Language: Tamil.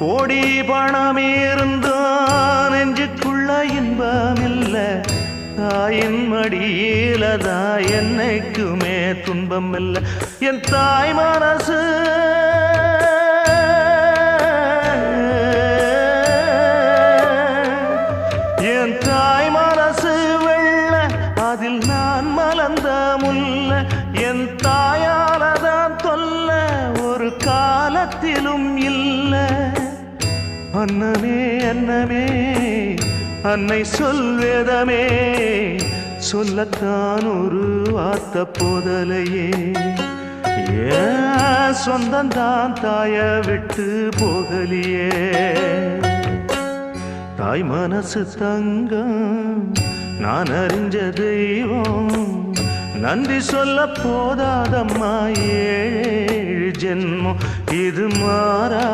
கோடி பணம் இருந்தான் நெஞ்சுக்குள்ள இன்பமில்ல தாயின் மடியிலதான் என்னைக்குமே துன்பம் இல்லை என் தாய் மனசு என் தாய் மனசு வெள்ள அதில் நான் மலர்ந்த முல்ல என் தாயாலதான் தொல்ல ஒரு காலத்திலும் இல்லை அன்னமே அன்னமே அன்னை சொல்வேதமே சொல்லத்தான் ஒரு வார்த்த போதலையே ஏன் சொந்தந்தான் தாய விட்டு போகலியே தாய் மனசு தங்கம் நான் அறிஞ்ச தெய்வம் நன்றி சொல்ல போதாதம்மா ஏழு ஜென்மம் இது மாறா